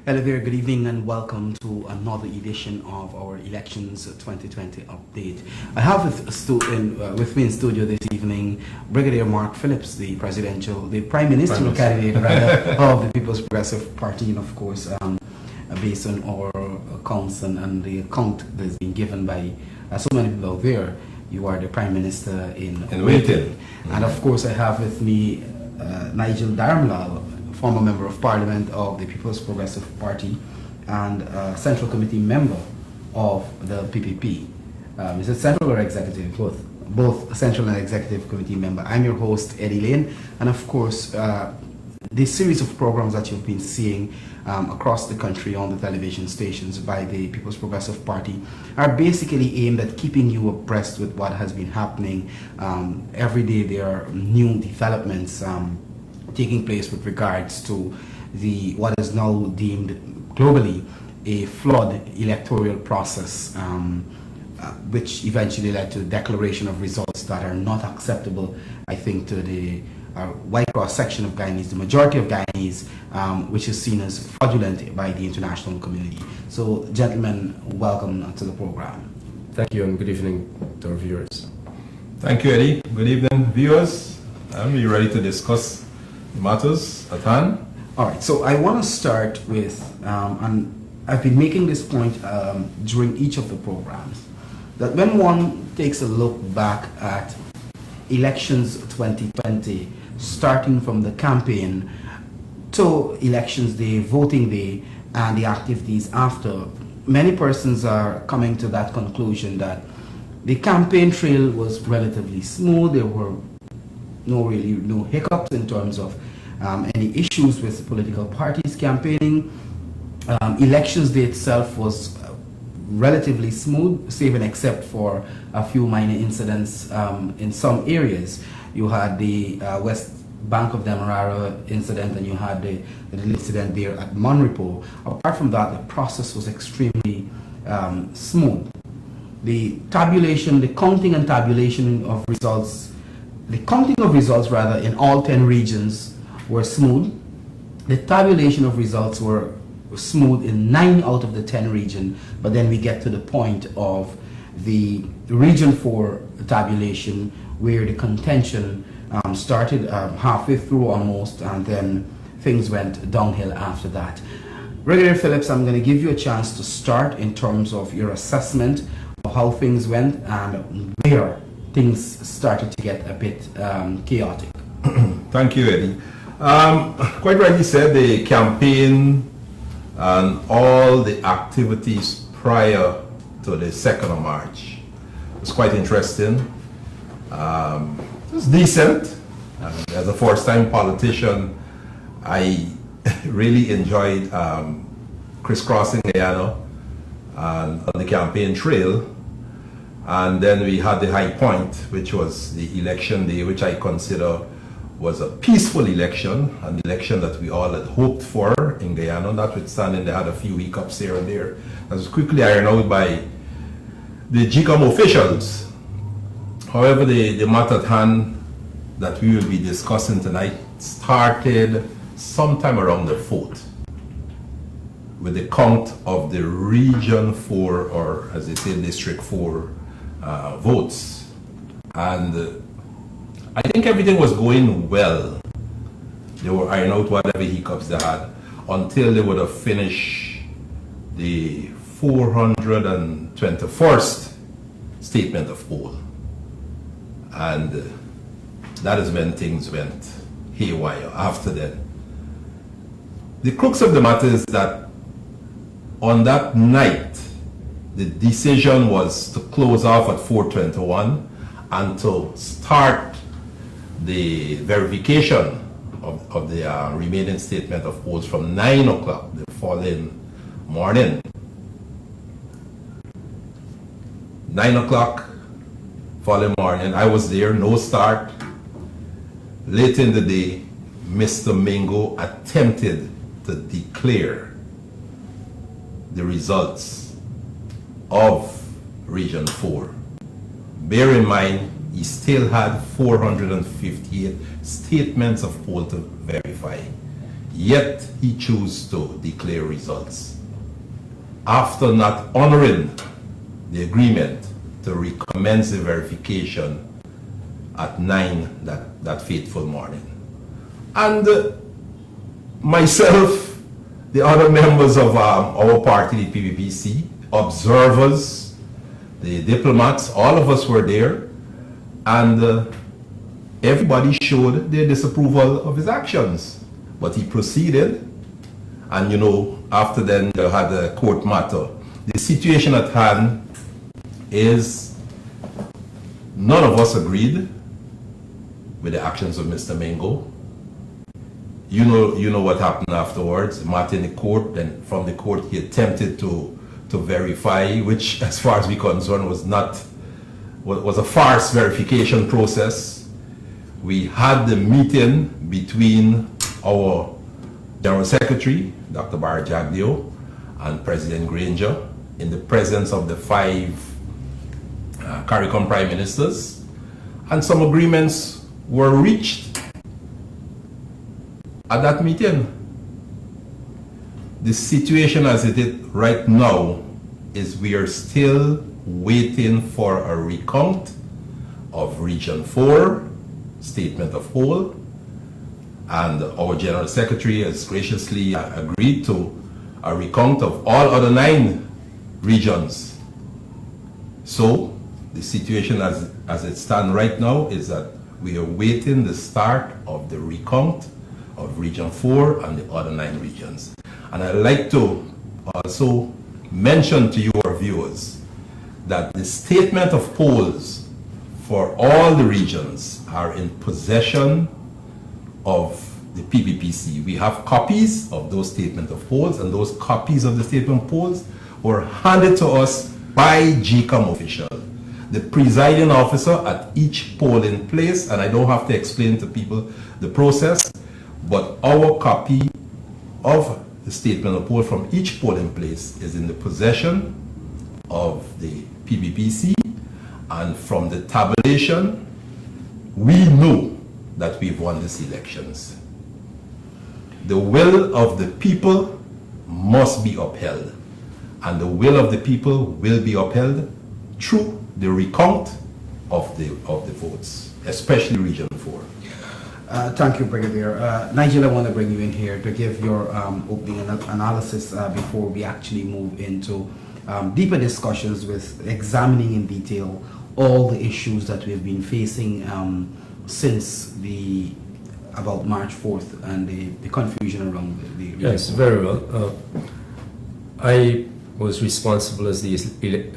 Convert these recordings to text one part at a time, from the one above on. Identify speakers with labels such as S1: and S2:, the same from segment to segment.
S1: Hello there, good evening and welcome to another edition of our Elections 2020 update. I have with me in studio this evening Brigadier Phillips, the Prime Ministerial candidate of the People's Progressive Party, and of course, based on our accounts and the account that has been given by so many people out there, you are the Prime Minister in waiting. Mm-hmm. And of course, I have with me Nigel Dharamlall, former Member of Parliament of the People's Progressive Party and Central Committee member of the PPP. Is it Central or Executive? Both Central and Executive Committee member. I'm your host, Eddy Layne, and of course, this series of programs that you've been seeing across the country on the television stations by the People's Progressive Party are basically aimed at keeping you abreast with what has been happening. Every day there are new developments taking place with regards to what is now deemed globally a flawed electoral process, which eventually led to the declaration of results that are not acceptable, I think, to the white cross section of Guyanese, the majority of Guyanese, which is seen as fraudulent by the international community. So, gentlemen, welcome to the program.
S2: Thank you and good evening to our viewers.
S3: Thank you, Eddy. Good evening, viewers. Are you ready to discuss matters at hand?
S1: All right, so I want to start with, and I've been making this point during each of the programs, that when one takes a look back at elections 2020, starting from the campaign to elections day, voting day, and the activities after, many persons are coming to that conclusion that the campaign trail was relatively smooth. There were no hiccups in terms of any issues with political parties campaigning. Elections day itself was relatively smooth, save and except for a few minor incidents in some areas. You had the West Bank of Demerara incident, and you had the incident there at Monrepo. Apart from that, the process was extremely smooth. The counting and tabulation of results, in all 10 regions were smooth. The tabulation of results were smooth in 9 out of the 10 regions, but then we get to the point of the Region 4 tabulation where the contention started halfway through almost, and then things went downhill after that. Brigadier Phillips, I'm going to give you a chance to start in terms of your assessment of how things went and where things started to get a bit chaotic.
S3: Thank you, Eddy. Quite rightly said, the campaign and all the activities prior to the 2nd of March was quite interesting. It was decent. As a first-time politician, I really enjoyed crisscrossing Guyana on the campaign trail. And then we had the high point, which was the election day, which I consider was a peaceful election, an election that we all had hoped for in Guyana, notwithstanding they had a few hiccups here and there. That was quickly ironed out by the GCOM officials. However, the matter at hand that we will be discussing tonight started sometime around the 4th with the count of the Region 4, or as they say, District 4 votes. And I think everything was going well. They were ironing out whatever hiccups they had until they would have finished the 421st statement of poll. And that is when things went haywire after that. The crux of the matter is that on that night, the decision was to close off at 4:21 and to start the verification of the remaining statement of polls from 9 o'clock the following morning. 9 o'clock following morning, I was there, no start. Late in the day, Mr. Mingo attempted to declare the results of Region 4. Bear in mind, he still had 458 statements of poll to verify. Yet he chose to declare results after not honoring the agreement to recommence the verification at 9 that fateful morning. And myself, the other members of our party, the PPPC, observers, the diplomats, all of us were there, and everybody showed their disapproval of his actions. But he proceeded, and you know, after then they had a court matter. The situation at hand is none of us agreed with the actions of Mr. Mengo. You know what happened afterwards. Martin in the court, then from the court he attempted to verify, which as far as we're concerned was a farce verification process. We had the meeting between our General Secretary, Dr. Brigadier, and President Granger in the presence of the 5 CARICOM Prime Ministers, and some agreements were reached at that meeting. The situation as it is right now is we are still waiting for a recount of Region 4 statement of whole, and our General Secretary has graciously agreed to a recount of all other 9 regions. So the situation as it stands right now is that we are waiting the start of the recount of Region 4 and the other 9 regions. And I'd like to also mention to your viewers that the statement of polls for all the regions are in possession of the PPPC. We have copies of those statement of polls, and those copies of the statement of polls were handed to us by GCOM official, the presiding officer at each polling place, and I don't have to explain to people the process, but our copy of the statement of poll from each polling place is in the possession of the PPPC, and from the tabulation, we know that we've won these elections. The will of the people must be upheld, and the will of the people will be upheld through the recount of the votes, especially Region 4.
S1: Thank you, Brigadier. Nigel, I want to bring you in here to give your opening analysis before we actually move into deeper discussions with examining in detail all the issues that we've been facing since about March 4th and the confusion around the
S2: Yes, very well. I was responsible as the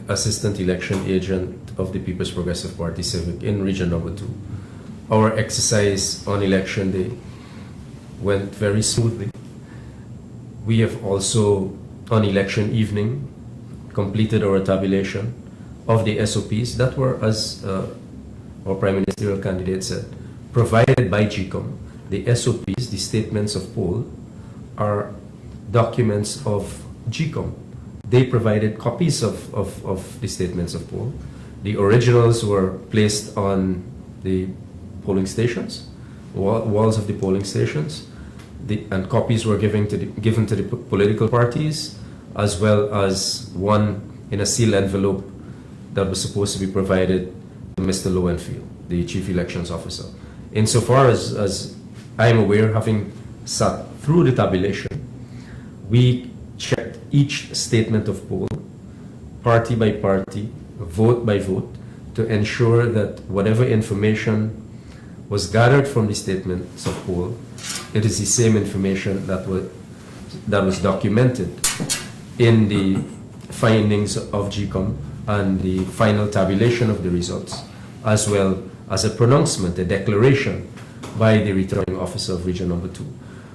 S2: assistant election agent of the People's Progressive Party Civic in Region Number 2. Our exercise on election day went very smoothly. We have also, on election evening, completed our tabulation of the SOPs that were, as our Prime Ministerial candidate said, provided by GCOM. The SOPs, the statements of poll, are documents of GCOM. They provided copies of the statements of poll. The originals were placed on the polling stations, walls of the polling stations, and copies were given to the political parties, as well as one in a sealed envelope that was supposed to be provided to Mr. Lowenfield, the Chief Elections Officer. Insofar as I'm aware, having sat through the tabulation, we checked each statement of poll, party by party, vote by vote, to ensure that whatever information was gathered from the statements of poll, it is the same information that was documented in the findings of GCOM and the final tabulation of the results, as well as a pronouncement, a declaration by the returning officer of Region Number 2.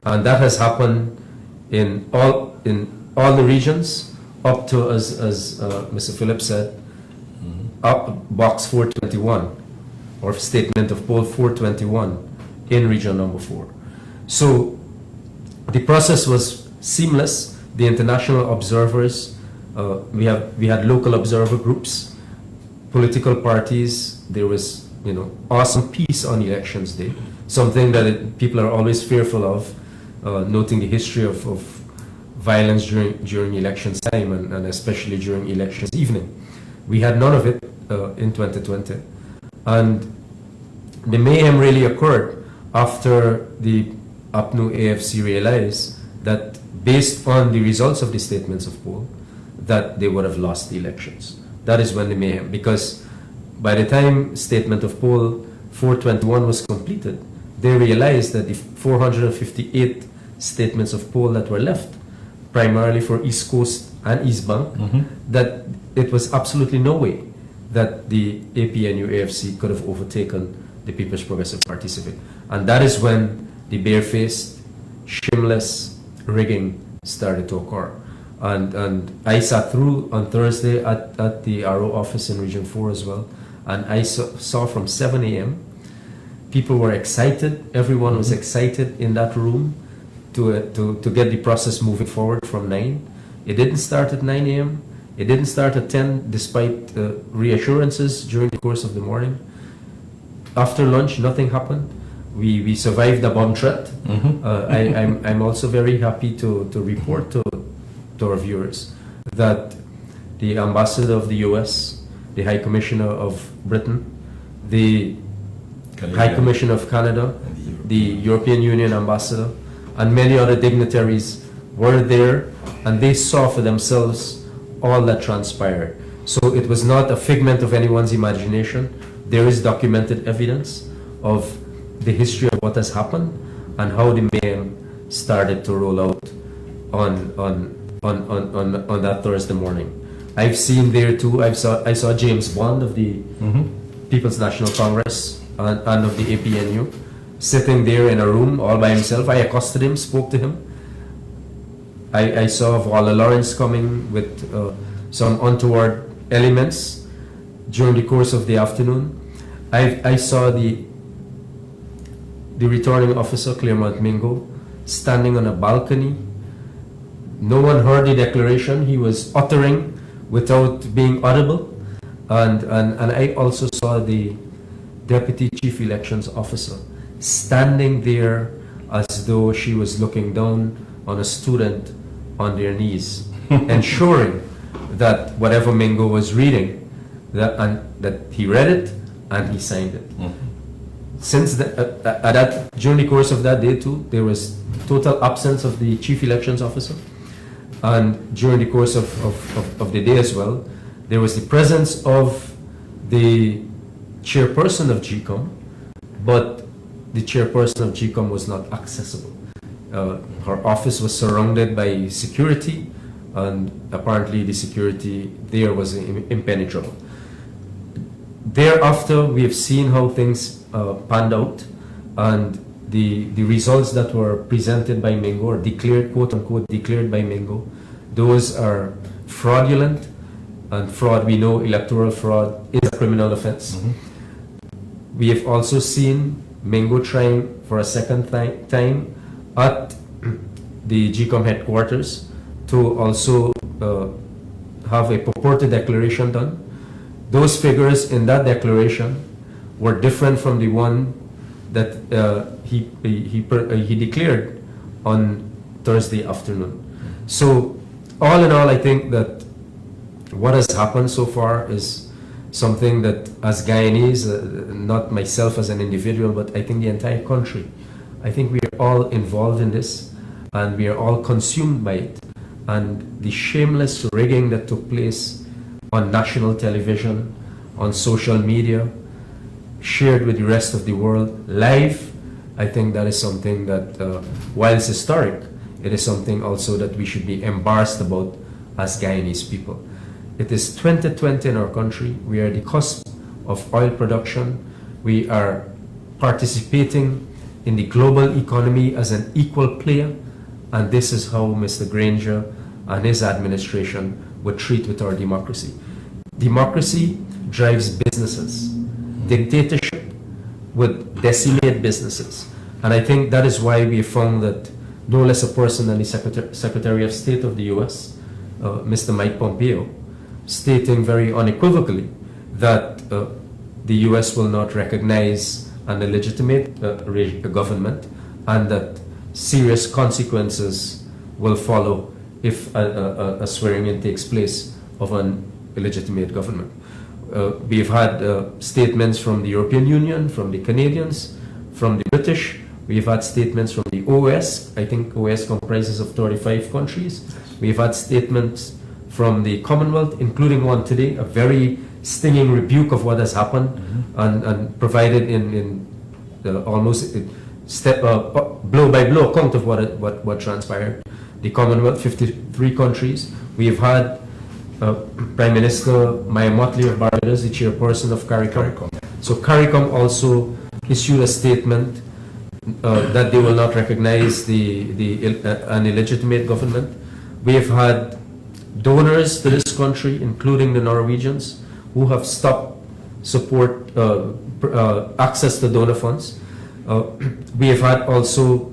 S2: And that has happened in all the regions up to, as Mr. Phillips said, up box 421, or statement of poll 421 in Region Number 4. So the process was seamless. The international observers, we had local observer groups, political parties. There was, awesome peace on elections day, something that people are always fearful of noting the history of violence during elections time and especially during elections evening. We had none of it in 2020. And the mayhem really occurred after the APNU AFC realized that based on the results of the statements of poll, that they would have lost the elections. That is when the mayhem, because by the time statement of poll 421 was completed, they realized that the 458 statements of poll that were left, primarily for East Coast and East Bank, that it was absolutely no way that the APNU AFC could have overtaken the People's Progressive Party Civic. And that is when the barefaced, shameless rigging started to occur. And I sat through on Thursday at the RO office in Region 4 as well, and I saw from 7 a.m. people were excited, everyone was excited in that room to get the process moving forward from 9. It didn't start at 9 a.m. It didn't start at 10 despite reassurances during the course of the morning. After lunch, nothing happened. We survived the bomb threat. I'm also very happy to report to our viewers that the ambassador of the US, the High Commissioner of Britain, the High Commissioner of Canada, the European Union ambassador, and many other dignitaries were there, and they saw for themselves all that transpired. So it was not a figment of anyone's imagination. There is documented evidence of the history of what has happened and how the mayhem started to roll out on that Thursday morning. I've seen there too, I saw James Bond of the People's National Congress and of the APNU sitting there in a room all by himself. I accosted him, spoke to him. I saw Walla Lawrence coming with some untoward elements during the course of the afternoon. I saw the returning officer, Claremont Mingo, standing on a balcony. No one heard the declaration he was uttering without being audible. And I also saw the Deputy Chief Elections Officer standing there as though she was looking down on a student on their knees, ensuring that whatever Mingo was reading, that he read it and he signed it. Since during the course of that day too, there was total absence of the Chief Elections Officer. And during the course of the day as well, there was the presence of the chairperson of GCOM, but the chairperson of GCOM was not accessible. Her office was surrounded by security, and apparently the security there was impenetrable. Thereafter, we have seen how things panned out, and the results that were presented by Mingo, or declared, quote unquote, declared by Mingo, those are fraudulent, and fraud, we know electoral fraud is a criminal offense. We have also seen Mingo trying for a second time at the GCOM headquarters to also have a purported declaration done. Those figures in that declaration were different from the one that he declared on Thursday afternoon. So all in all, I think that what has happened so far is something that, as Guyanese, not myself as an individual, but I think the entire country, I think we are all involved in this, and we are all consumed by it. And the shameless rigging that took place on national television, on social media, shared with the rest of the world live, I think that is something that, while it's historic, it is something also that we should be embarrassed about as Guyanese people. It is 2020 in our country. We are at the cusp of oil production. We are participating in the global economy as an equal player, and this is how Mr. Granger and his administration would treat with our democracy. Democracy drives businesses. Dictatorship would decimate businesses. And I think that is why we found that no less a person than the Secretary of State of the US, Mr. Mike Pompeo, stating very unequivocally that the US will not recognize an illegitimate government, and that serious consequences will follow if a swearing-in takes place of an illegitimate government. We've had statements from the European Union, from the Canadians, from the British. We've had statements from the OS. I think OS comprises of 35 countries. We've had statements from the Commonwealth, including one today, a very stinging rebuke of what has happened, and provided in almost blow by blow account of what transpired. The Commonwealth, 53 countries. We've had Prime Minister Maya Motley of Barbados, the chairperson of CARICOM. So CARICOM also issued a statement that they will not recognize an illegitimate government. We have had donors to this country, including the Norwegians, who have stopped support access to donor funds. We have had also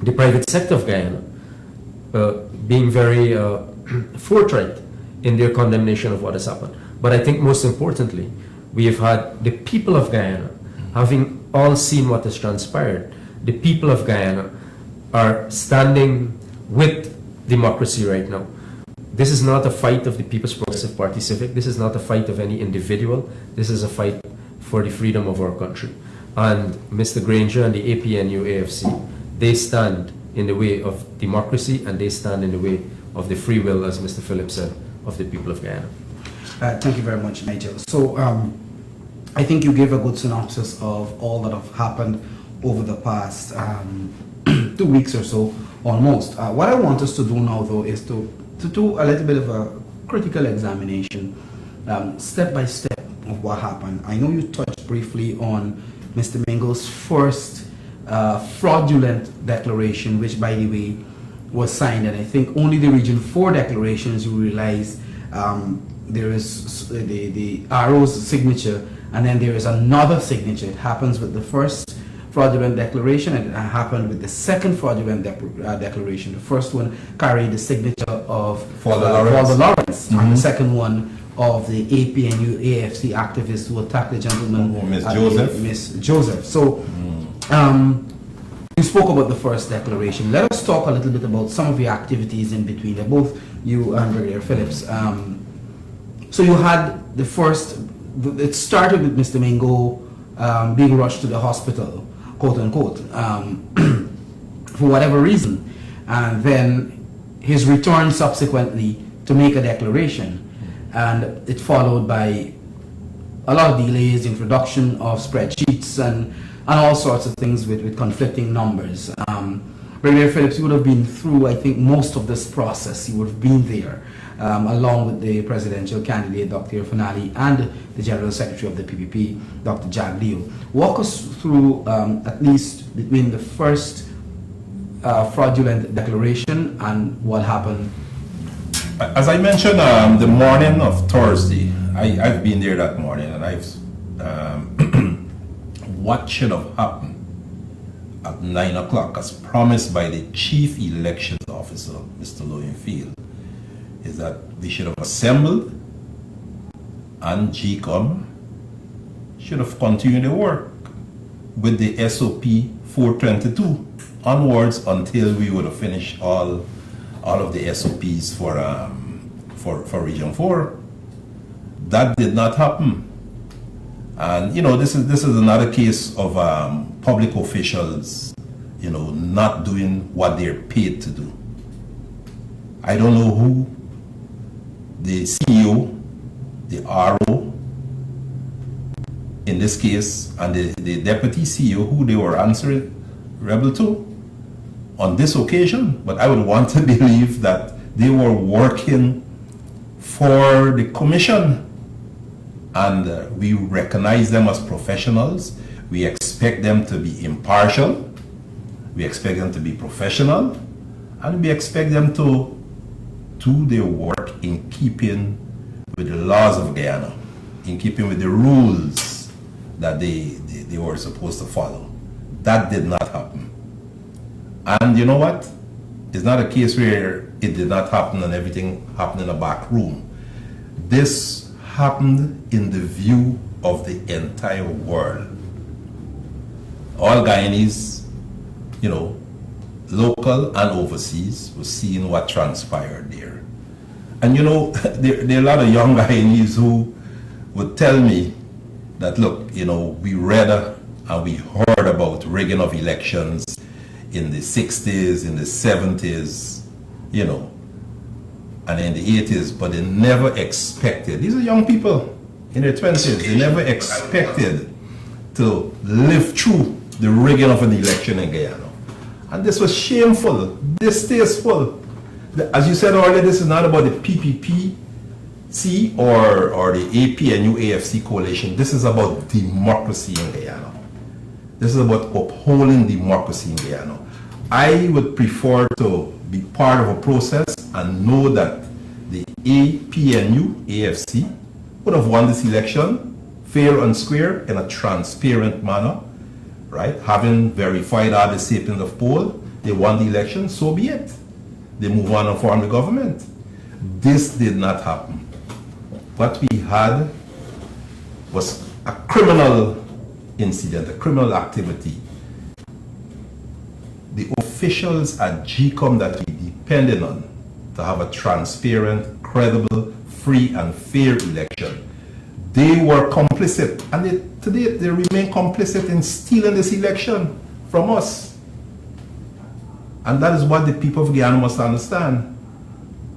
S2: the private sector of Guyana being very forthright in their condemnation of what has happened. But I think most importantly, we have had the people of Guyana, having all seen what has transpired. The people of Guyana are standing with democracy right now. This is not a fight of the People's Progressive Party Civic. This is not a fight of any individual. This is a fight for the freedom of our country. And Mr. Granger and the APNU AFC, they stand in the way of democracy, and they stand in the way of the free will, as Mr. Phillips said, of the people of Guyana.
S1: Thank you very much, Nigel. So I think you gave a good synopsis of all that have happened over the past 2 weeks or so, almost. What I want us to do now, though, is to do a little bit of a critical examination, step by step, of what happened. I know you touched briefly on Mr. Mingo's first fraudulent declaration, which, by the way, was signed, and I think only the Region 4 declarations you realize there is the RO's signature, and then there is another signature. It happens with the first fraudulent declaration, and it happened with the second fraudulent declaration. The first one carried the signature of Father Lawrence, and the second one of the APNU AFC activists who attacked the gentleman, Miss Joseph. So you spoke about the first declaration. Let us talk a little bit about some of the activities in between. They're both you and Brigadier Phillips. So you had the first, it started with Mr. Mingo being rushed to the hospital, quote unquote, for whatever reason. And then his return subsequently to make a declaration. And it followed by a lot of delays, introduction of spreadsheets and all sorts of things with conflicting numbers. Brigadier Phillips, you would have been through, I think, most of this process. You would have been there, along with the presidential candidate, Dr. Fanali, and the General Secretary of the PPP, Dr. Jag Leo. Walk us through, at least between the first fraudulent declaration and what happened.
S3: As I mentioned, the morning of Thursday, I've been there that morning, and I've what should have happened at 9 o'clock, as promised by the Chief Elections Officer, Mr. Lowenfield, is that we should have assembled, and GCOM should have continued the work with the SOP 422 onwards until we would have finished all of the SOPs for Region 4. That did not happen. And this is another case of public officials, not doing what they're paid to do. I don't know who the CEO, the RO, in this case, and the deputy CEO, who they were answering rebel to on this occasion, but I would want to believe that they were working for the commission. And we recognize them as professionals. We expect them to be impartial. We expect them to be professional. And we expect them to do their work in keeping with the laws of Guyana, in keeping with the rules that they were supposed to follow. That did not happen. And you know what? It's not a case where it did not happen and everything happened in a back room. This happened in the view of the entire world. All Guyanese, local and overseas, was seeing what transpired there. And you know, there are a lot of young Guyanese who would tell me that, look, you know, we read and we heard about rigging of elections in the 60s, in the 70s, you know, and in the 80s, but they never expected, these are young people in their 20s, they never expected to live through the rigging of an election in Guyana. And this was shameful, distasteful. As you said earlier, this is not about the PPPC or the APNU AFC coalition. This is about democracy in Guyana. This is about upholding democracy in Guyana. I would prefer to be part of a process and know that the APNU AFC would have won this election fair and square in a transparent manner, right? Having verified all the sapiens of poll, they won the election, so be it. They move on and form the government. This did not happen. What we had was a criminal incident, a criminal activity. The officials at GCOM that we depended on to have a transparent, credible, free and fair election, they were complicit, and today they remain complicit in stealing this election from us. And that is what the people of Guyana must understand,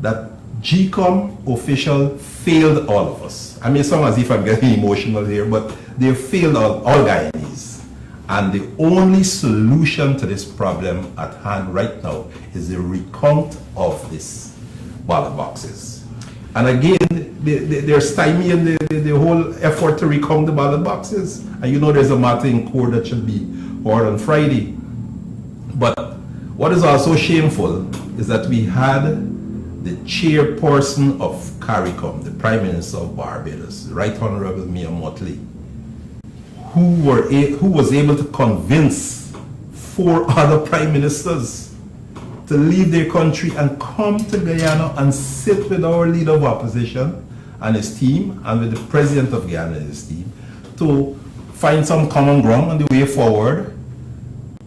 S3: that GCOM official failed all of us. I mean, it sounds as if I'm getting emotional here, but they failed all Guyanese. And the only solution to this problem at hand right now is the recount of these ballot boxes. And again, they're stymieing the whole effort to recount the ballot boxes. And you know there's a matter in court that should be heard on Friday. But what is also shameful is that we had the chairperson of CARICOM, the Prime Minister of Barbados, the Right Honorable Mia Motley, who was able to convince 4 other Prime Ministers to leave their country and come to Guyana and sit with our leader of opposition and his team, and with the President of Guyana and his team, to find some common ground on the way forward,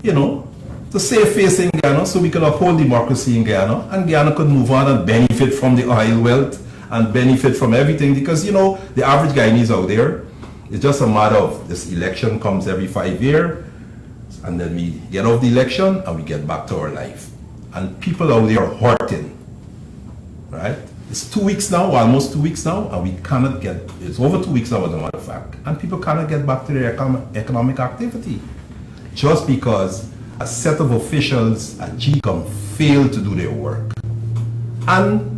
S3: you know, to save face in Guyana so we could uphold democracy in Guyana, and Guyana could move on and benefit from the oil wealth and benefit from everything, because, you know, the average Guyanese out there, it's just a matter of this election comes every 5 years, and then we get off the election and we get back to our life. And people out there are hurting, right? It's 2 weeks now, almost 2 weeks now, and we cannot get, it's over 2 weeks now as a matter of fact, and people cannot get back to their economic activity just because a set of officials at GCOM failed to do their work. And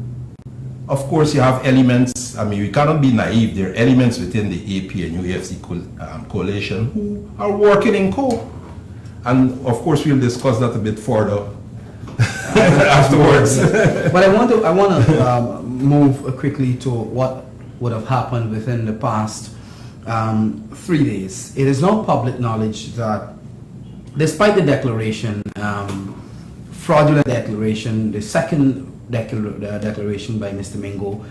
S3: of course you have elements, I mean, we cannot be naive, there are elements within the AP and UAFC coalition who are working in co. And of course we'll discuss that a bit further afterwards.
S1: But I want to move quickly to what would have happened within the past 3 days. It is now public knowledge that despite the declaration, fraudulent declaration, the second declaration by Mr. Mingo,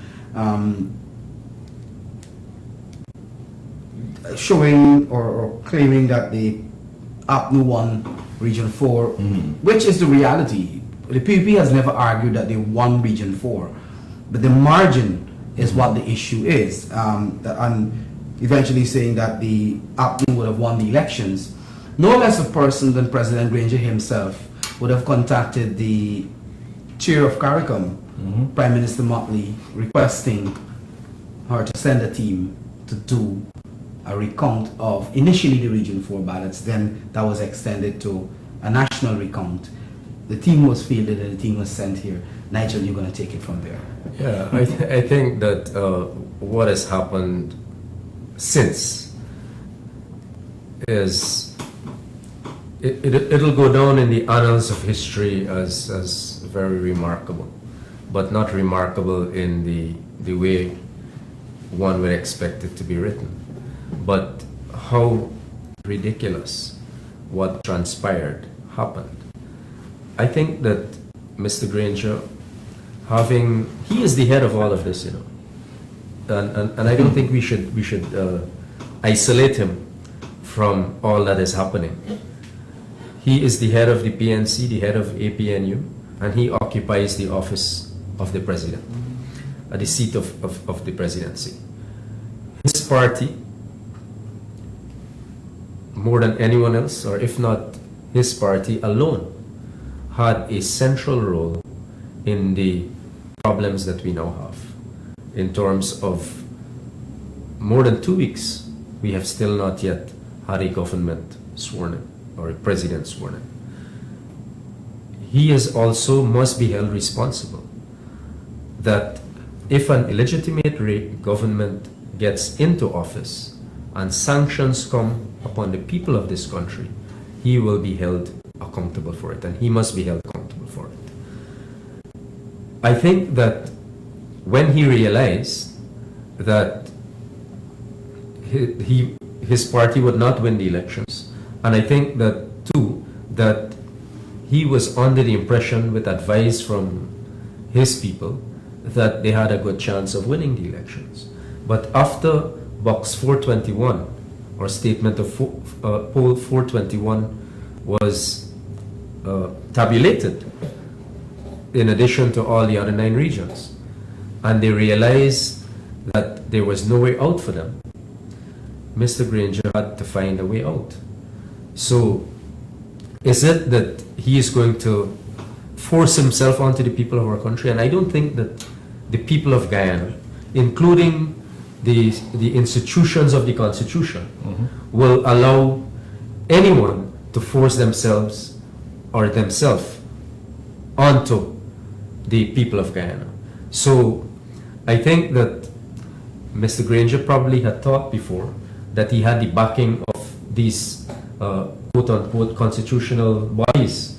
S1: showing or claiming that the APNU won Region 4, which is the reality. The PPP has never argued that they won Region 4, but the margin is what the issue is, and eventually saying that the APNU would have won the elections. No less a person than President Granger himself would have contacted the chair of CARICOM, Prime Minister Motley, requesting her to send a team to do a recount of initially the Region 4 ballots, then that was extended to a national recount. The team was fielded and the team was sent here. Nigel, you're going to take it from there.
S2: Yeah, I think that what has happened since is it'll go down in the annals of history as very remarkable, but not remarkable in the way one would expect it to be written. But how ridiculous what transpired happened. I think that Mr. Granger, he is the head of all of this, you know, and I don't think we should isolate him from all that is happening. He is the head of the PNC, the head of APNU, and he occupies the office of the president, the seat of the presidency. His party, more than anyone else, or if not his party alone, had a central role in the problems that we now have. In terms of more than 2 weeks, we have still not yet had a government sworn in, or a president sworn in. He is also must be held responsible that if an illegitimate government gets into office and sanctions come upon the people of this country, he will be held accountable for it, and he must be held accountable for it. I think that when he realized that his party would not win the elections, and I think that too, that he was under the impression, with advice from his people, that they had a good chance of winning the elections. But after box 421, or statement of poll 421 was tabulated, in addition to all the other 9 regions, and they realized that there was no way out for them, Mr. Granger had to find a way out. So is it that he is going to force himself onto the people of our country? And I don't think that the people of Guyana, including the institutions of the Constitution, will allow anyone to force themselves onto the people of Guyana. So I think that Mr. Granger probably had thought before that he had the backing of these quote-unquote constitutional bodies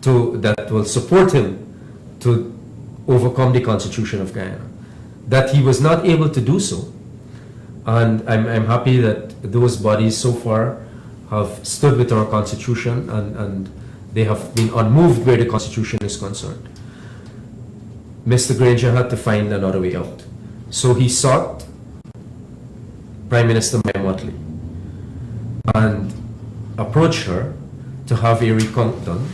S2: that will support him to overcome the Constitution of Guyana. That he was not able to do so, and I'm happy that those bodies so far have stood with our Constitution, and they have been unmoved where the Constitution is concerned. Mr. Granger had to find another way out. So he sought Prime Minister Mai Motley and approached her to have a recount done.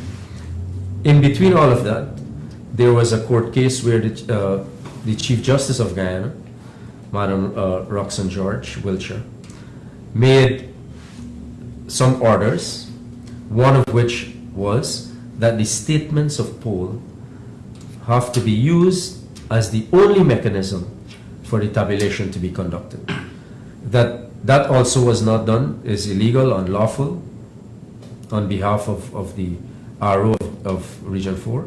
S2: In between all of that, there was a court case where the Chief Justice of Guyana, Madam Roxanne George Wiltshire, made some orders, one of which was that the statements of poll have to be used as the only mechanism for the tabulation to be conducted. That also was not done, is illegal, unlawful, on behalf of the RO of Region 4.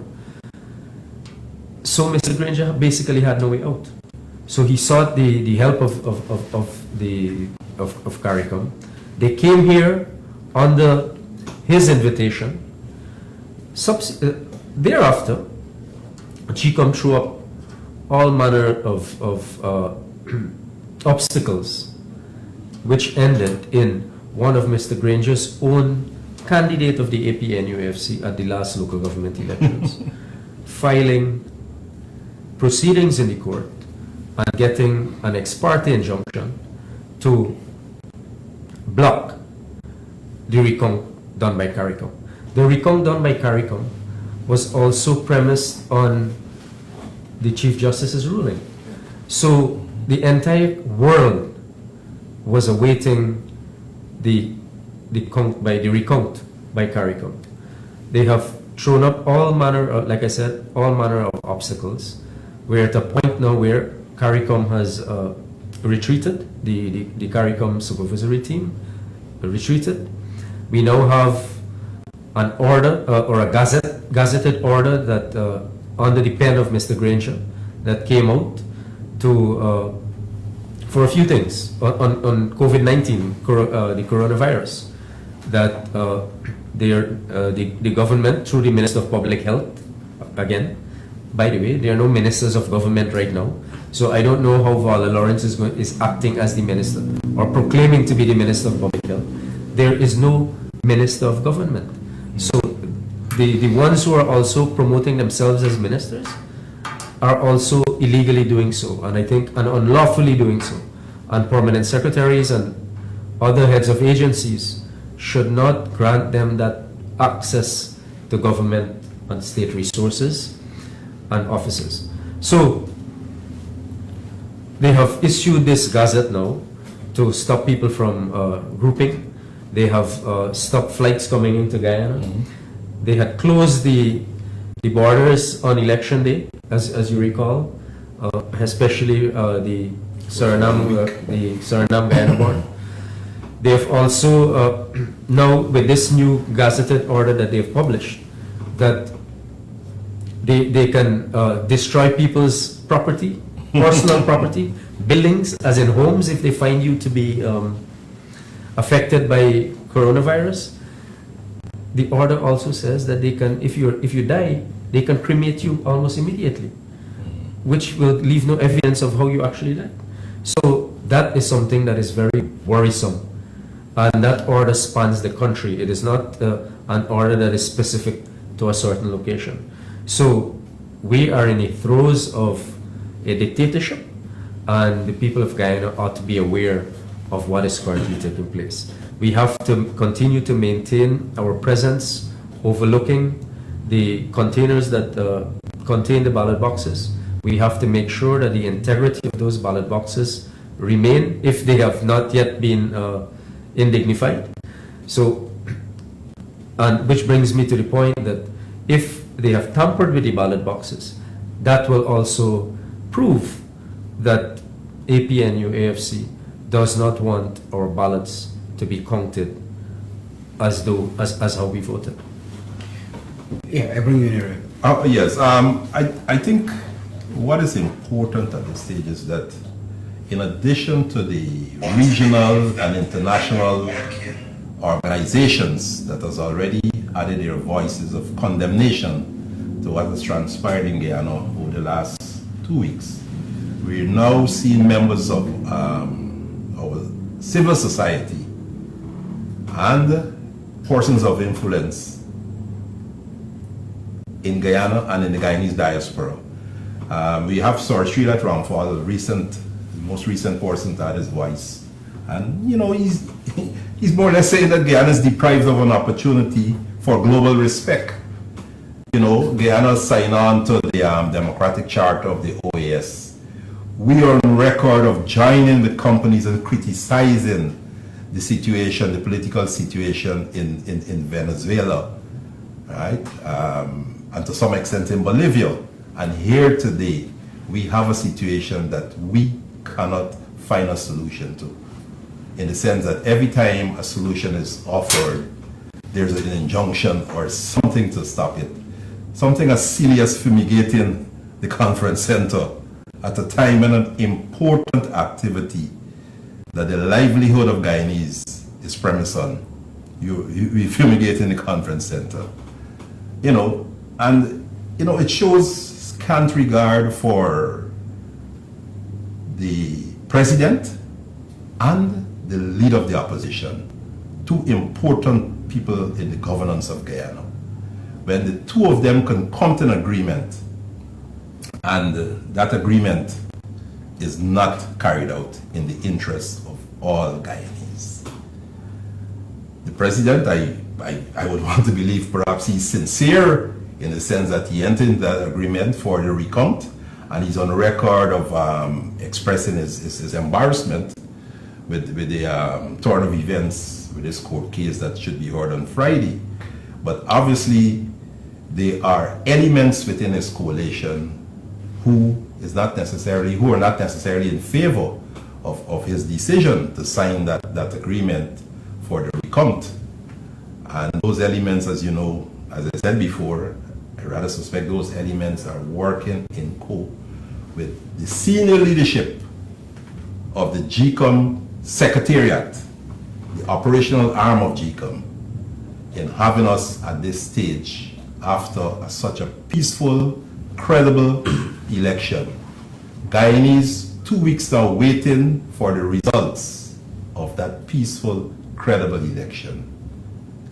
S2: So Mr. Granger basically had no way out. So he sought the help of CARICOM. They came here under his invitation. Thereafter, GCOM threw up all manner of obstacles, which ended in one of Mr. Granger's own candidate of the APNUFC at the last local government elections, filing proceedings in the court and getting an ex parte injunction to block the recount done by CARICOM. The recount done by CARICOM was also premised on the Chief Justice's ruling. So the entire world was awaiting the recount by CARICOM. They have thrown up all manner, like I said, all manner of obstacles. We're at a point now where CARICOM has retreated, the CARICOM supervisory team retreated. We now have an order or a gazetted order that under the pen of Mr. Granger that came out to for a few things on COVID-19, the coronavirus, that the government, through the Minister of Public Health, again, by the way, there are no ministers of government right now, so I don't know how Vala Lawrence is acting as the minister or proclaiming to be the Minister of Public Health. There is no Minister of Government. So the ones who are also promoting themselves as ministers are also illegally doing so, and I think and unlawfully doing so. And permanent secretaries and other heads of agencies should not grant them that access to government and state resources and offices. So they have issued this gazette now to stop people from grouping. They have stopped flights coming into Guyana. They had closed the borders on election day, as you recall, especially the Suriname Guyana border. They have also now, with this new gazetted order that they have published, that they can destroy people's property, personal property, buildings, as in homes, if they find you to be affected by coronavirus. The order also says that they can, if you die, they can cremate you almost immediately, which will leave no evidence of how you actually died. So that is something that is very worrisome. And that order spans the country. It is not an order that is specific to a certain location. So we are in the throes of a dictatorship, and the people of Guyana ought to be aware of what is currently taking place. We have to continue to maintain our presence overlooking the containers that contain the ballot boxes. We have to make sure that the integrity of those ballot boxes remain if they have not yet been indignified. So, and which brings me to the point that if they have tampered with the ballot boxes, that will also prove that APNU AFC does not want our ballots to be counted as how we voted.
S1: Yeah, I bring you in here.
S3: Yes, I think what is important at this stage is that in addition to the regional and international organizations that has already added their voices of condemnation to what has transpired in Guyana over the last 2 weeks, we're now seeing members of our civil society and persons of influence in Guyana and in the Guyanese diaspora. We have Sir Srila Dharamlall, the most recent person to add his voice. And, you know, he's more or less saying that Guyana is deprived of an opportunity for global respect. You know, Guyana signed on to the Democratic Charter of the OAS. We are on record of joining with companies and criticizing the situation, the political situation in Venezuela, right? And to some extent in Bolivia. And here today, we have a situation that we cannot find a solution to. In the sense that every time a solution is offered, there's an injunction or something to stop it. Something as silly as fumigating the conference center at a time when an important activity that the livelihood of Guyanese is premised on. You fumigate in the conference center. You know, and you know, it shows scant regard for the president and the leader of the opposition, two important people in the governance of Guyana. When the two of them can come to an agreement, and that agreement is not carried out in the interest of all Guyanese. The president, I would want to believe perhaps he's sincere in the sense that he entered into that agreement for the recount, and he's on record of expressing his embarrassment with the turn of events with this court case that should be heard on Friday. But obviously, there are elements within his coalition who are not necessarily in favor of his decision to sign that agreement for the recount. And those elements, as you know, as I said before, I rather suspect those elements are working in co with the senior leadership of the GCOM Secretariat, the operational arm of GCOM, in having us at this stage after such a peaceful, credible election. Guyanese 2 weeks now waiting for the results of that peaceful, credible election.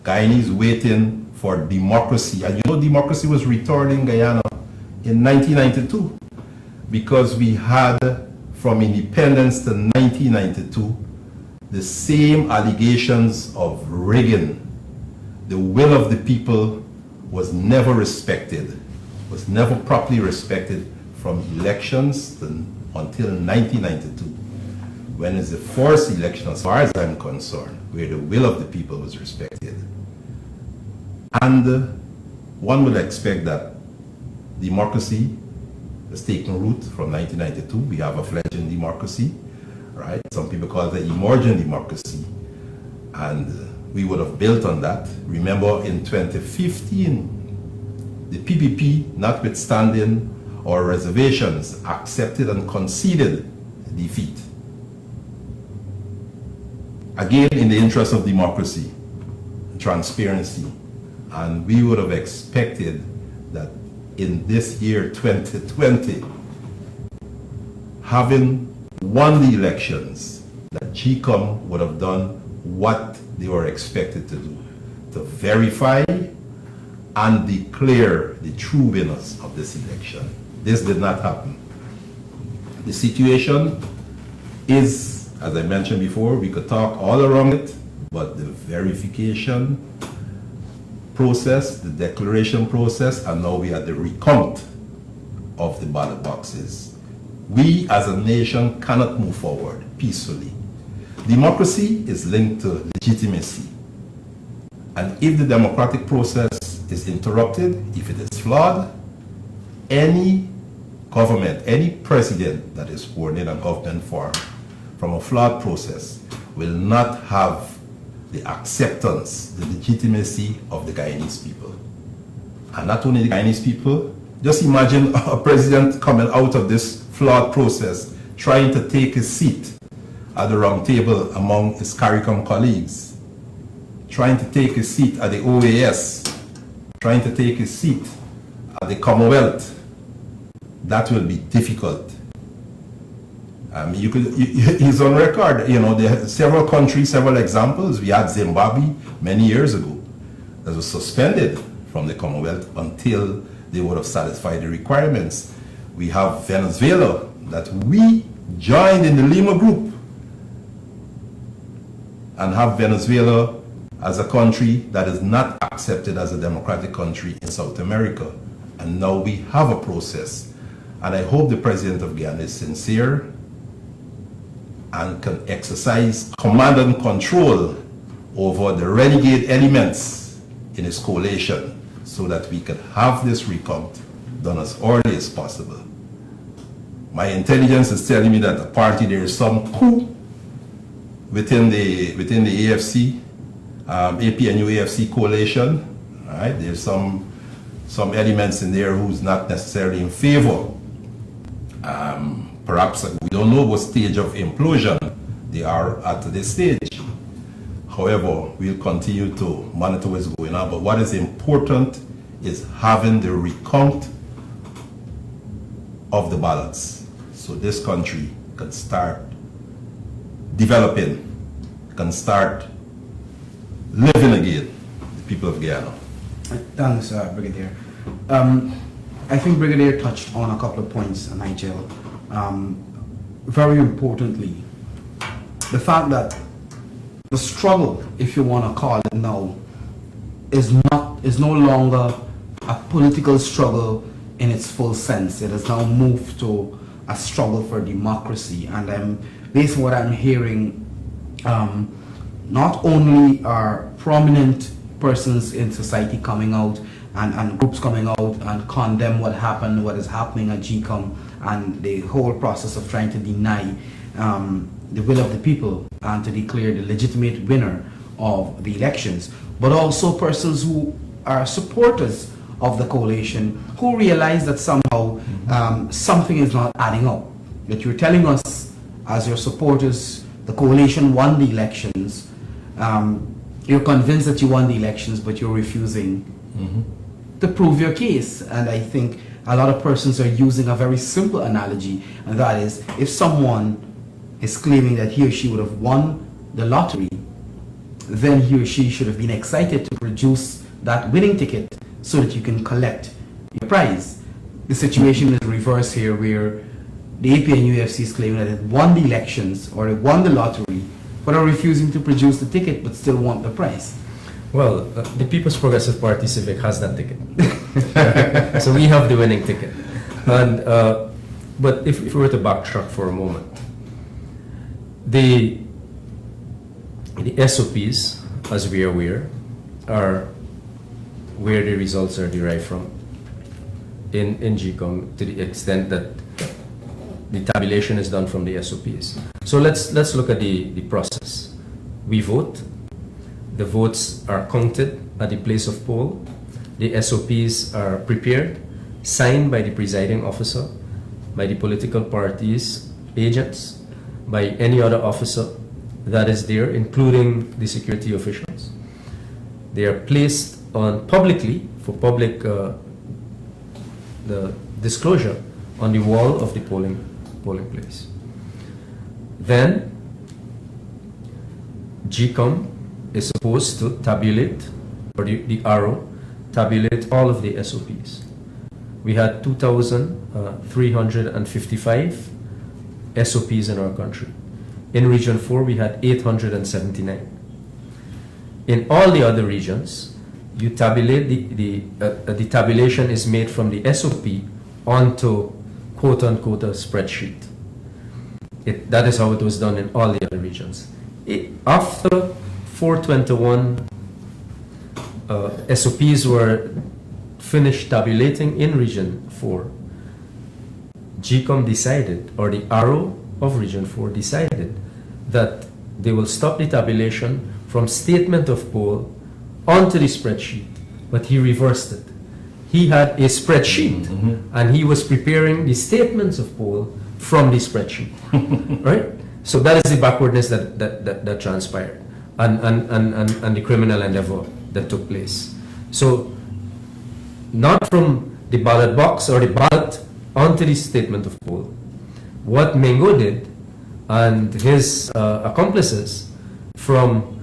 S3: Guyanese waiting for democracy. And you know, democracy was returned in Guyana in 1992 because we had, from independence to 1992, the same allegations of rigging the will of the people was never respected, was never properly respected from elections until 1992, when it's the first election, as far as I'm concerned, where the will of the people was respected. And one would expect that democracy has taken root from 1992. We have a fledgling democracy, right? Some people call it emerging democracy. And we would have built on that. Remember, in 2015, the PPP, notwithstanding our reservations, accepted and conceded defeat. Again, in the interest of democracy, transparency. And we would have expected that in this year, 2020, having won the elections, that GCOM would have done what they were expected to do, to verify and declare the true winners of this election. This did not happen. The situation is, as I mentioned before, we could talk all around it, but the verification process, the declaration process, and now we are the recount of the ballot boxes. We as a nation cannot move forward peacefully. Democracy is linked to legitimacy. And if the democratic process is interrupted, if it is flawed, any government, any president that is sworn in a government form from a flawed process will not have the acceptance, the legitimacy of the Guyanese people. And not only the Guyanese people, just imagine a president coming out of this flawed process trying to take his seat at the round table among his CARICOM colleagues, trying to take his seat at the OAS, trying to take his seat at the Commonwealth. That will be difficult. He's on record. You know, there are several countries, several examples. We had Zimbabwe many years ago that was suspended from the Commonwealth until they would have satisfied the requirements. We have Venezuela that we joined in the Lima Group and have Venezuela as a country that is not accepted as a democratic country in South America. And now we have a process. And I hope the President of Guyana is sincere and can exercise command and control over the renegade elements in his coalition so that we can have this recount done as early as possible. My intelligence is telling me that apparently there is some coup within the AFC, APNU AFC coalition. All right, there's some elements in there who's not necessarily in favor. Perhaps we don't know what stage of implosion they are at this stage. However, we'll continue to monitor what's going on. But what is important is having the recount of the ballots, so this country can start developing, can start living again, the people of Guyana.
S1: Thanks, Brigadier. I think Brigadier touched on a couple of points, Nigel. Very importantly, the fact that the struggle, if you want to call it now, is no longer a political struggle in its full sense. It has now moved to a struggle for democracy. And based on what I'm hearing, not only are prominent persons in society coming out and groups coming out and condemn what happened, what is happening at GCOM, and the whole process of trying to deny the will of the people and to declare the legitimate winner of the elections, but also persons who are supporters of the coalition who realize that somehow something is not adding up. That you're telling us, as your supporters, the coalition won the elections. You're convinced that you won the elections, but you're refusing to prove your case. And I think a lot of persons are using a very simple analogy, and that is, if someone is claiming that he or she would have won the lottery, then he or she should have been excited to produce that winning ticket so that you can collect your prize. The situation is reversed here, where the APNUFC is claiming that it won the elections or it won the lottery, but are refusing to produce the ticket but still want the prize.
S2: Well, the People's Progressive Party Civic has that ticket. So we have the winning ticket. And, but if we were to backtrack for a moment, the SOPs, as we are aware, are where the results are derived from in GCOM, to the extent that the tabulation is done from the SOPs. So let's look at the process. We vote. The votes are counted at the place of poll. The SOPs are prepared, signed by the presiding officer, by the political parties' agents, by any other officer that is there, including the security officials. They are placed on publicly for public the disclosure on the wall of the polling place. Then GCOM is supposed to tabulate, or the arrow, tabulate all of the SOPs. We had 2,355 SOPs in our country. In Region 4, we had 879. In all the other regions, you tabulate the tabulation is made from the SOP onto quote-unquote a spreadsheet. That is how it was done in all the other regions. After 421 SOPs were finished tabulating in Region 4, GCOM decided, or the arrow of Region 4 decided, that they will stop the tabulation from statement of poll onto the spreadsheet, but he reversed it. He had a spreadsheet, and he was preparing the statements of poll from the spreadsheet, right? So that is the backwardness that transpired, and the criminal endeavor that took place. So not from the ballot box or the ballot onto the statement of poll. What Mingo did and his accomplices from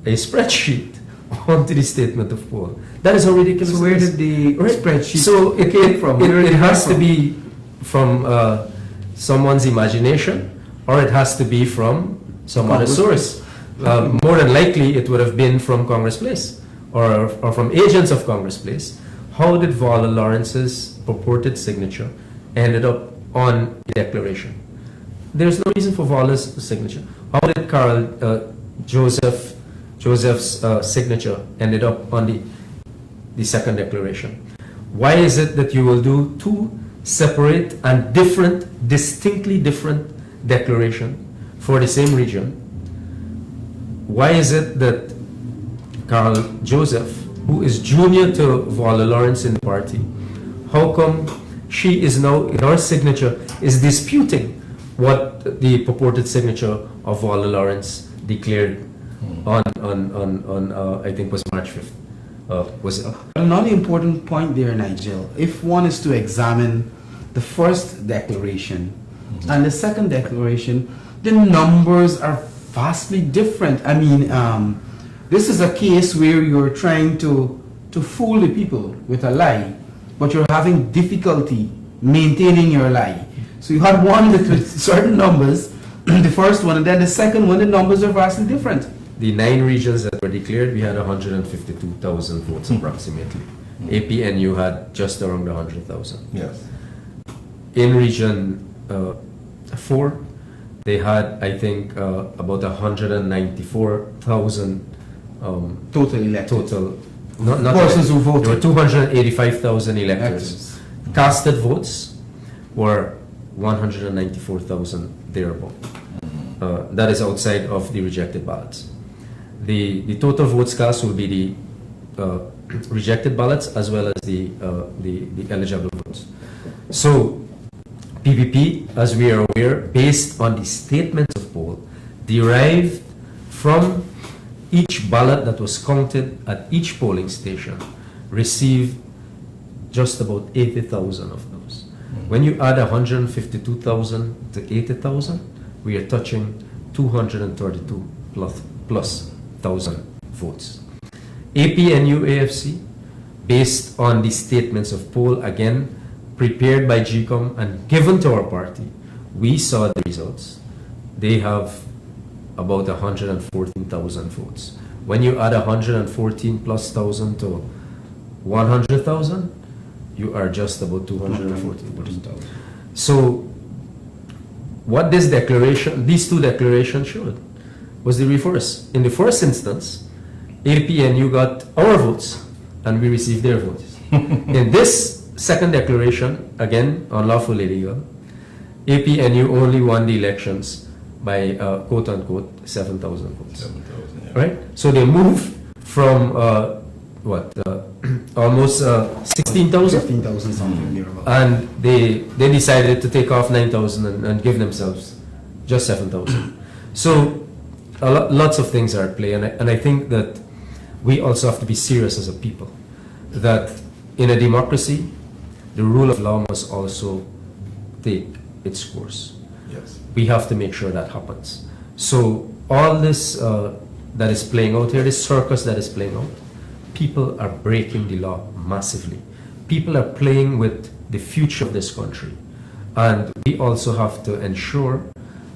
S2: a spreadsheet onto the statement of poll. That is how ridiculous.
S1: So where did the spreadsheet
S2: came from? It has to be from someone's imagination, or it has to be from some other source. More than likely, it would have been from Congress Place or from agents of Congress Place. How did Vala Lawrence's purported signature ended up on the declaration? There's no reason for Vala's signature. How did Carl Joseph's signature ended up on the second declaration? Why is it that you will do two separate and distinctly different declaration for the same region? Why is it that Carl Joseph, who is junior to Vala Lawrence in the party, how come she is now, her signature is disputing what the purported signature of Vala Lawrence declared on I think was March 5th. Was it?
S1: Another important point there, Nigel. If one is to examine the first declaration and the second declaration, the numbers are vastly different. I mean, this is a case where you're trying to fool the people with a lie, but you're having difficulty maintaining your lie. So you had one with certain numbers, the first one, and then the second one, the numbers are vastly different.
S2: The 9 regions that were declared, we had 152,000 votes approximately. APNU had just around 100,000.
S3: Yes.
S2: In Region 4, they had, I think, about 194,000
S1: Total elected.
S2: total. Not
S1: Persons who voted.
S2: There were 285,000 electors. Casted votes were 194,000 thereabout. That is outside of the rejected ballots. The total votes cast will be the rejected ballots as well as the eligible votes. So PPP, as we are aware, based on the statements of poll, derived from each ballot that was counted at each polling station, received just about 80,000 of those. When you add 152,000 to 80,000, we are touching 232 plus thousand votes. APNU AFC, based on the statements of poll, again prepared by GCOM and given to our party, we saw the results. They have about 114,000 votes. When you add 114 plus thousand to 100,000, you are just about 214,000. So what these two declarations showed was the reverse. In the first instance, APNU got our votes and we received their votes. In this second declaration, again, unlawful illegal, APNU only won the elections by quote unquote 7,000 votes.
S3: 7,000, yeah.
S2: Right? So they moved from almost 16,000,
S1: 15,000 something thereabout.
S2: and they decided to take off 9,000 and give themselves just 7,000. So lots of things are at play, and I think that we also have to be serious as a people, that in a democracy, the rule of law must also take its course.
S3: Yes.
S2: We have to make sure that happens. So all this that is playing out here, this circus that is playing out, people are breaking the law massively. People are playing with the future of this country. And we also have to ensure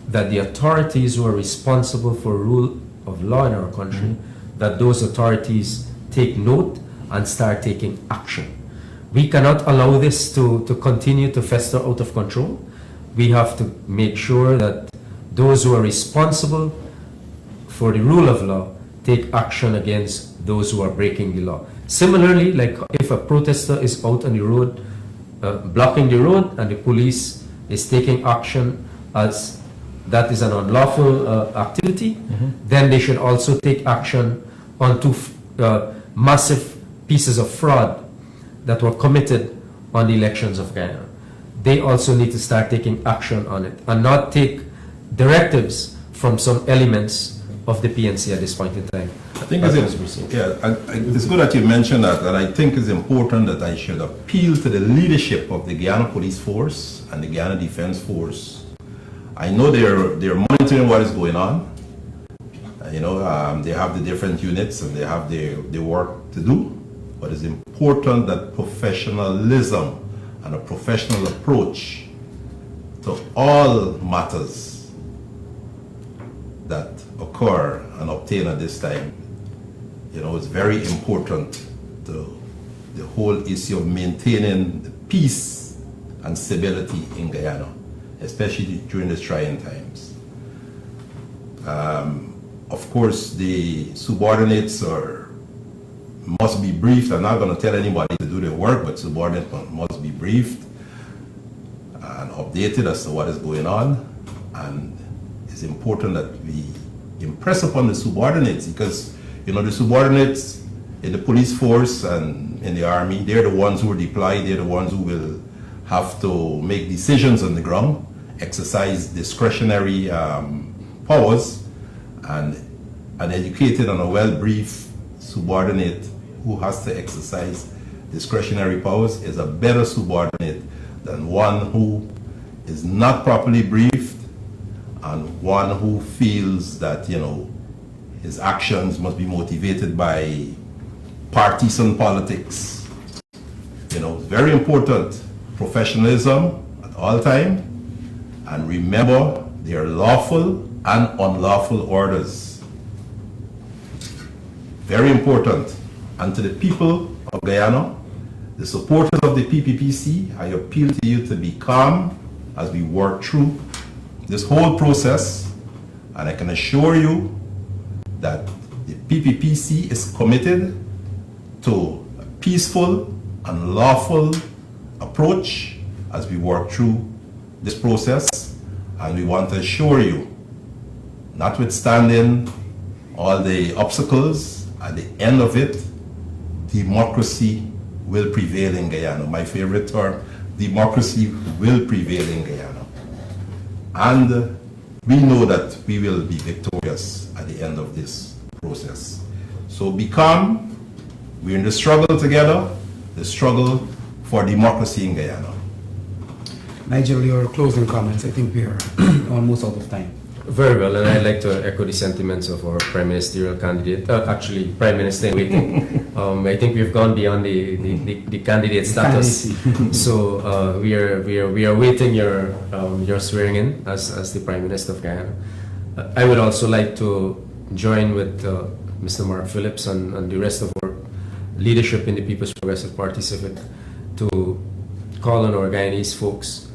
S2: that the authorities who are responsible for rule of law in our country, that those authorities take note and start taking action. We cannot allow this to continue to fester out of control. We have to make sure that those who are responsible for the rule of law take action against those who are breaking the law. Similarly, like if a protester is out on the road, blocking the road, and the police is taking action as that is an unlawful activity, then they should also take action on two massive pieces of fraud that were committed on the elections of Guyana. They also need to start taking action on it and not take directives from some elements of the PNC at this point in time.
S3: I think it's good that you mentioned that, and I think it's important that I should appeal to the leadership of the Guyana Police Force and the Guyana Defense Force. I know they're monitoring what is going on. They have the different units and they have their work to do, but it's important that professionalism and a professional approach to all matters that occur and obtain at this time, it's very important to the whole issue of maintaining peace and stability in Guyana, especially during these trying times. Of course, the subordinates must be briefed. I'm not going to tell anybody to do their work, but subordinates must be briefed and updated as to what is going on. And it's important that we impress upon the subordinates, because the subordinates in the police force and in the army, they're the ones who are deployed, they're the ones who will have to make decisions on the ground, exercise discretionary powers, and an educated and a well-briefed subordinate who has to exercise discretionary powers is a better subordinate than one who is not properly briefed and one who feels that his actions must be motivated by partisan politics. It's very important, professionalism at all time, and remember there are lawful and unlawful orders. Very important. And to the people of Guyana, the supporters of the PPPC, I appeal to you to be calm as we work through this whole process, and I can assure you that the PPPC is committed to a peaceful and lawful approach as we work through this process, and we want to assure you, notwithstanding all the obstacles, at the end of it, democracy will prevail in Guyana. My favorite term, democracy will prevail in Guyana. And we know that we will be victorious at the end of this process. So be calm. We're in the struggle together, the struggle for democracy in Guyana.
S1: Nigel, your closing comments. I think we are almost out of time.
S2: Very well, and I'd like to echo the sentiments of our prime ministerial candidate, actually prime minister in waiting. I think we've gone beyond the candidate status, so we are waiting your swearing in as the prime minister of Guyana. I would also like to join with Mr. Mark Phillips and the rest of our leadership in the People's Progressive Party Civic to call on our Guyanese folks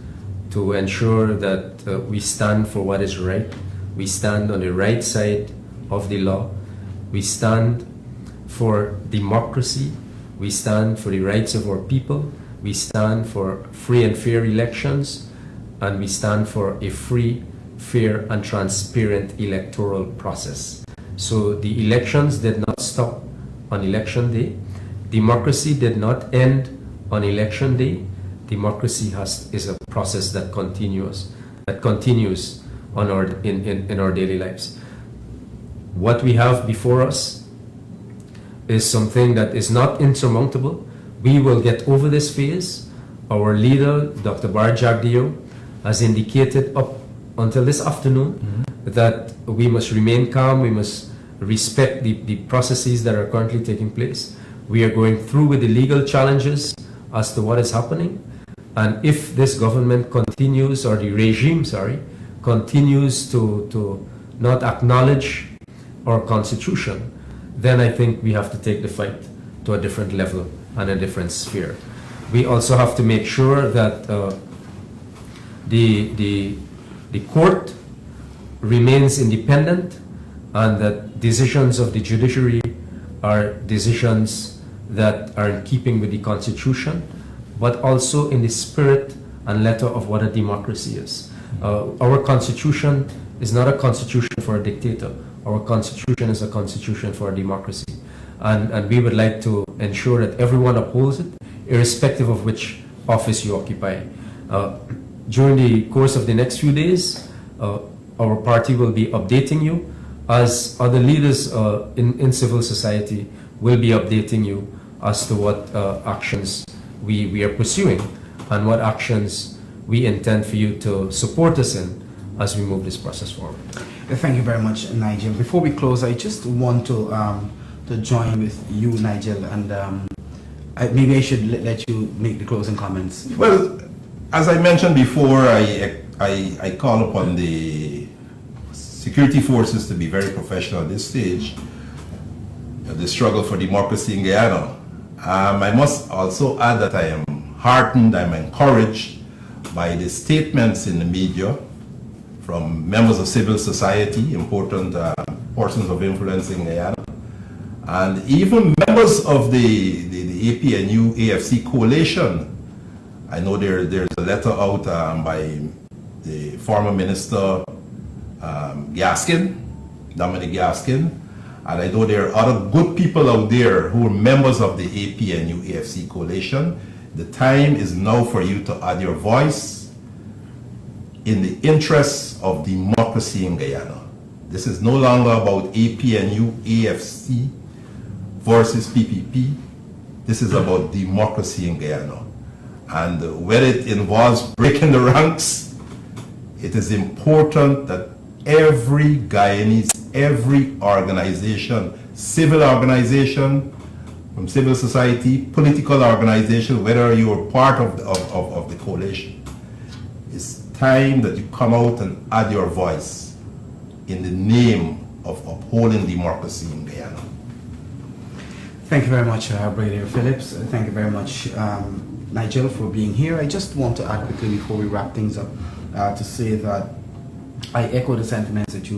S2: to ensure that we stand for what is right. We stand on the right side of the law. We stand for democracy. We stand for the rights of our people. We stand for free and fair elections. And we stand for a free, fair, and transparent electoral process. So the elections did not stop on election day. Democracy did not end on election day. Democracy is a process that continues on in our daily lives. What we have before us is something that is not insurmountable. We will get over this phase. Our leader, Dr. Brigadier, has indicated up until this afternoon that we must remain calm, we must respect the processes that are currently taking place. We are going through with the legal challenges as to what is happening. And if this government continues, or the regime, continues to not acknowledge our constitution, then I think we have to take the fight to a different level and a different sphere. We also have to make sure that the court remains independent and that decisions of the judiciary are decisions that are in keeping with the constitution, but also in the spirit and letter of what a democracy is. Our constitution is not a constitution for a dictator. Our constitution is a constitution for a democracy. And we would like to ensure that everyone upholds it, irrespective of which office you occupy. During the course of the next few days, our party will be updating you, as other leaders in civil society will be updating you as to what actions we are pursuing and what actions we intend for you to support us in as we move this process forward.
S1: Thank you very much, Nigel. Before we close, I just want to join with you, Nigel, and maybe I should let you make the closing comments.
S3: Well, as I mentioned before, I call upon the security forces to be very professional at this stage. The struggle for democracy in Guyana. I must also add that I am heartened, I'm encouraged by the statements in the media from members of civil society, important persons of influence in Guyana, and even members of the APNU AFC coalition. I know there's a letter out by the former minister Dominic Gaskin, and I know there are other good people out there who are members of the APNU AFC coalition. The time is now for you to add your voice in the interests of democracy in Guyana. This is no longer about APNU AFC versus PPP. This is about democracy in Guyana. And when it involves breaking the ranks, it is important that every Guyanese, every organization, civil organization, from civil society, political organization, whether you are part of the coalition, it's time that you come out and add your voice in the name of upholding democracy in Guyana.
S1: Thank you very much, Brigadier Phillips. Thank you very much, Nigel, for being here. I just want to add quickly before we wrap things up to say that I echo the sentiments that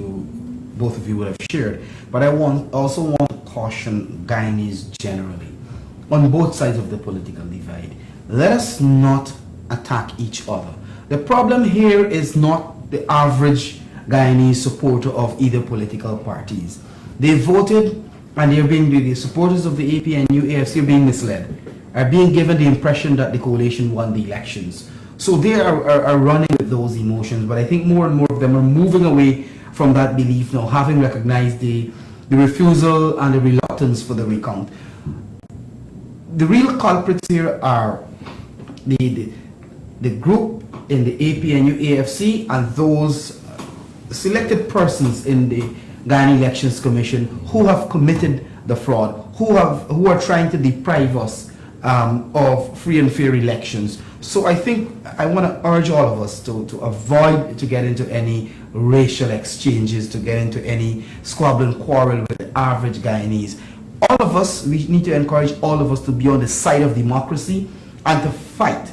S1: both of you would have shared, but I also want to caution Guyanese generally, on both sides of the political divide. Let us not attack each other. The problem here is not the average Guyanese supporter of either political parties. They voted, and the supporters of the APNU AFC are being misled, are being given the impression that the coalition won the elections. So they are running with those emotions, but I think more and more of them are moving away from that belief now, having recognized the refusal and the reluctance for the recount. The real culprits here are the group in the APNU AFC and those selected persons in the Guyana Elections Commission who have committed the fraud, who are trying to deprive us of free and fair elections. So I think I want to urge all of us to avoid to get into any racial exchanges, to get into any squabble and quarrel with the average Guyanese. All of us, we need to encourage all of us to be on the side of democracy and to fight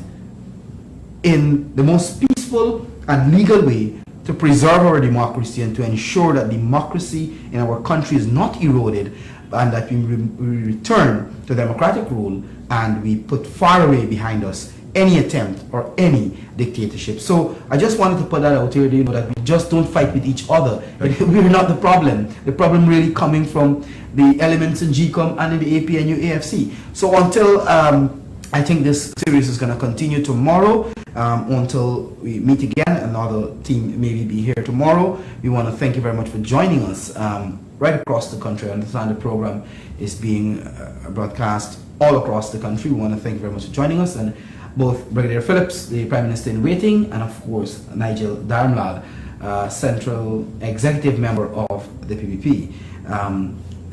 S1: in the most peaceful and legal way to preserve our democracy and to ensure that democracy in our country is not eroded and that we return to democratic rule and we put far away behind us any attempt or any dictatorship. So I just wanted to put that out here, that we just don't fight with each other. We're not the problem. The problem really coming from the elements in GCOM and in the APNU AFC. So until I think this series is going to continue tomorrow until we meet again. Another team maybe be here tomorrow. We want to thank you very much for joining us right across the country. I understand the program is being broadcast all across the country. We want to thank you very much for joining us, and both Brigadier Phillips, the Prime Minister in waiting, and of course Nigel Dharamlall, Central Executive Member of the PPP.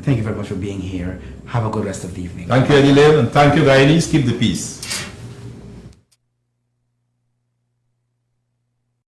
S1: Thank you very much for being here. Have a good rest of the evening.
S3: Thank you, Eddy, and thank you, Guyanese. Keep the peace.